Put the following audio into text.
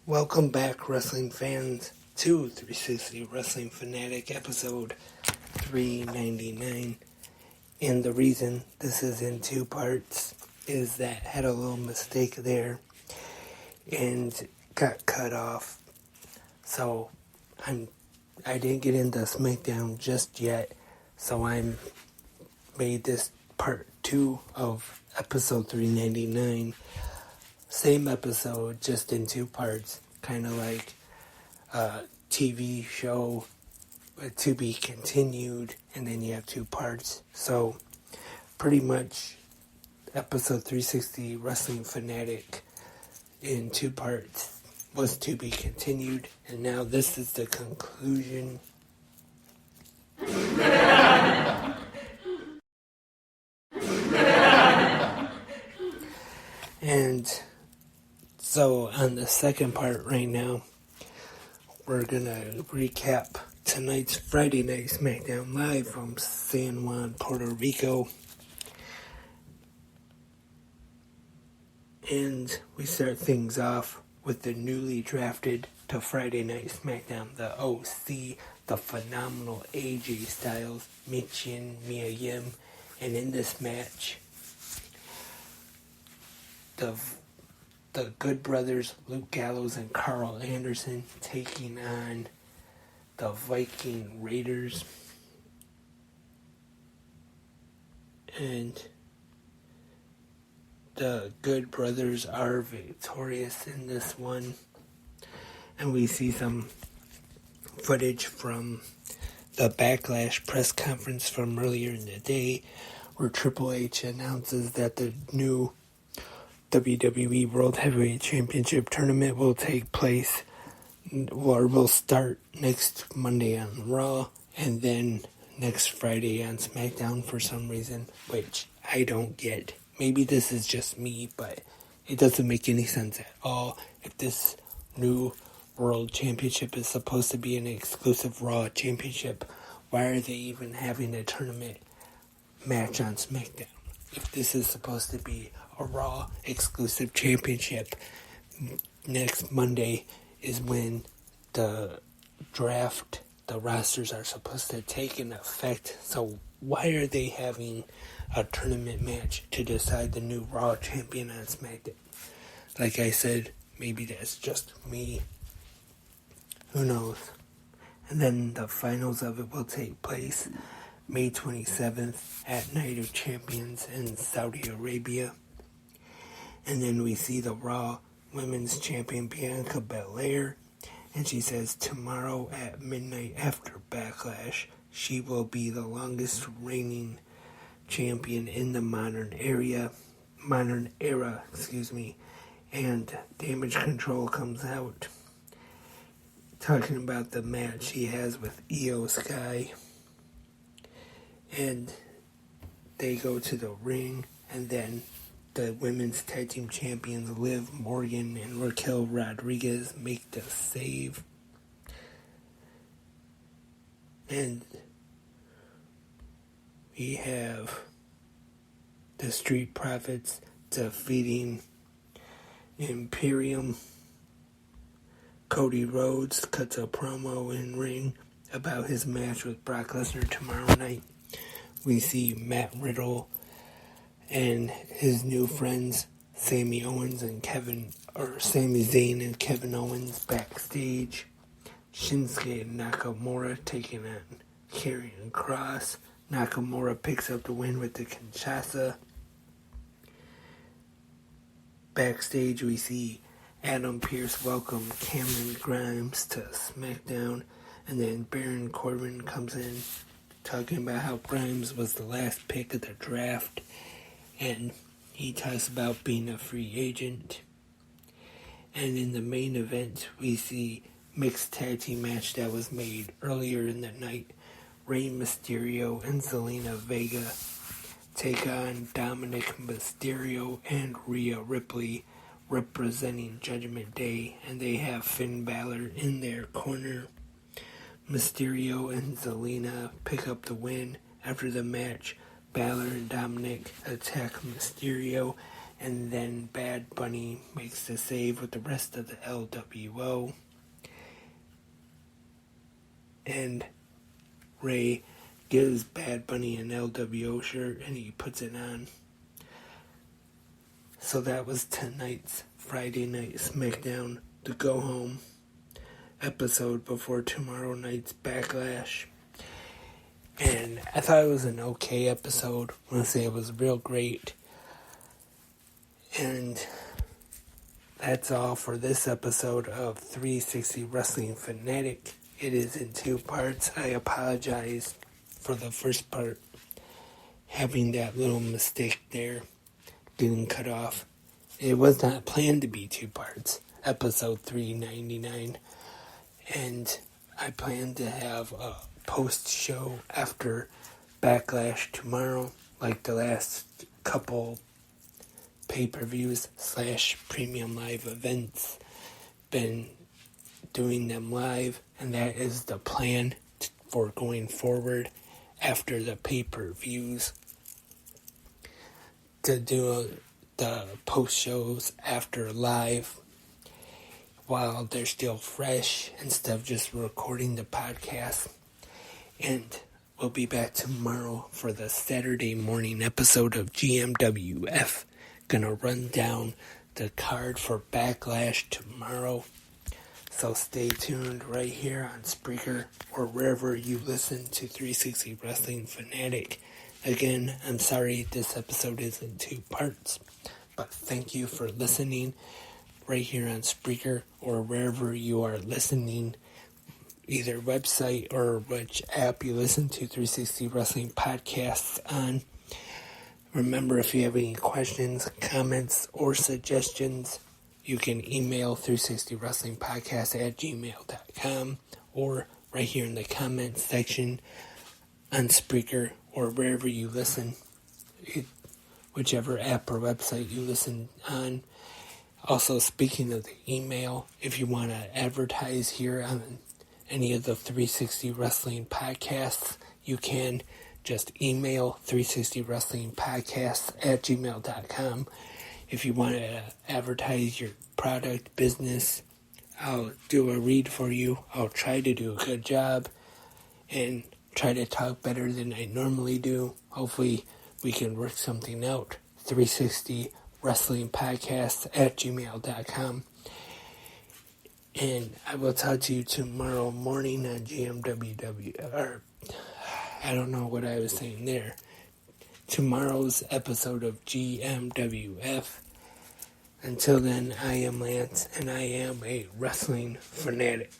Welcome back, wrestling fans, to 360 Wrestling Fanatic episode 399. And the reason this is in two parts is that I had a little mistake there and got cut off. So I didn't get into SmackDown just yet. So I made this part 2 of episode 399. Same episode, just in two parts, kind of like a TV show to be continued, and then you have two parts. So, pretty much, episode 360 Wrestling Fanatic in two parts was to be continued, and now this is the conclusion. And so on the second part right now, we're going to recap tonight's Friday Night SmackDown Live from San Juan, Puerto Rico. And we start things off with the newly drafted to Friday Night SmackDown, the OC, the phenomenal AJ Styles, Michin, Mia Yim. And in this match, the Good Brothers, Luke Gallows and Carl Anderson, taking on the Viking Raiders. And the Good Brothers are victorious in this one. And we see some footage from the Backlash press conference from earlier in the day, where Triple H announces that the new WWE World Heavyweight Championship tournament will take place, or will start next Monday on Raw, and then next Friday on SmackDown for some reason, which I don't get. Maybe this is just me, but it doesn't make any sense at all. If this new World Championship is supposed to be an exclusive Raw Championship, why are they even having a tournament match on SmackDown? If this is supposed to be a Raw exclusive championship, next Monday is when the draft, the rosters are supposed to take in effect. So why are they having a tournament match to decide the new Raw champion on SmackDown? Like I said, maybe that's just me. Who knows? And then the finals of it will take place May 27th at Night of Champions in Saudi Arabia. And then we see the Raw Women's Champion Bianca Belair. And she says tomorrow at midnight after Backlash, she will be the longest reigning champion in the modern era. And Damage Control comes out, talking about the match he has with Io Sky. And they go to the ring, and then the women's tag team champions Liv Morgan and Raquel Rodriguez make the save. And we have the Street Profits defeating Imperium. Cody Rhodes cuts a promo in ring about his match with Brock Lesnar tomorrow night. We see Matt Riddle and his new friends, Sami Zayn and Kevin Owens backstage. Shinsuke Nakamura taking on Karrion Kross. Nakamura picks up the win with the Kinshasa. Backstage we see Adam Pearce welcome Cameron Grimes to SmackDown, and then Baron Corbin comes in talking about how Grimes was the last pick of the draft, and he talks about being a free agent. And in the main event, we see mixed tag team match that was made earlier in the night. Rey Mysterio and Zelina Vega take on Dominic Mysterio and Rhea Ripley, representing Judgment Day, and they have Finn Balor in their corner. Mysterio and Zelina pick up the win. After the match, Balor and Dominic attack Mysterio And then Bad Bunny makes the save with the rest of the LWO. And Ray gives Bad Bunny an LWO shirt and he puts it on. So that was tonight's Friday Night SmackDown, the Go Home episode before tomorrow night's Backlash. And I thought it was an okay episode. I want to say it was real great. And that's all for this episode of 360 Wrestling Fanatic. It is in 2 parts. I apologize for the first part having that little mistake there, getting cut off. It was not planned to be 2 parts, episode 399, and I plan to have a post-show after Backlash tomorrow, like the last couple pay-per-views / premium live events. Been doing them live, and that is the plan for going forward after the pay-per-views, to do the post-shows after live while they're still fresh instead of just recording the podcast. And we'll be back tomorrow for the Saturday morning episode of GMWF. Gonna run down the card for Backlash tomorrow. So stay tuned right here on Spreaker or wherever you listen to 360 Wrestling Fanatic. Again, I'm sorry this episode is in 2 parts, but thank you for listening right here on Spreaker or wherever you are listening, either website or which app you listen to 360 Wrestling Podcasts on. Remember, if you have any questions, comments, or suggestions, you can email 360wrestlingpodcast@gmail.com or right here in the comments section on Spreaker or wherever you listen, whichever app or website you listen on. Also, speaking of the email, if you want to advertise here on any of the 360 Wrestling podcasts, you can just email 360wrestlingpodcasts@gmail.com. If you want to advertise your product, business, I'll do a read for you. I'll try to do a good job and try to talk better than I normally do. Hopefully we can work something out. 360 Wrestling Podcasts@gmail.com. And I will talk to you tomorrow morning on GMWW. Or, I don't know what I was saying there. Tomorrow's episode of GMWF. Until then, I am Lance, and I am a wrestling fanatic.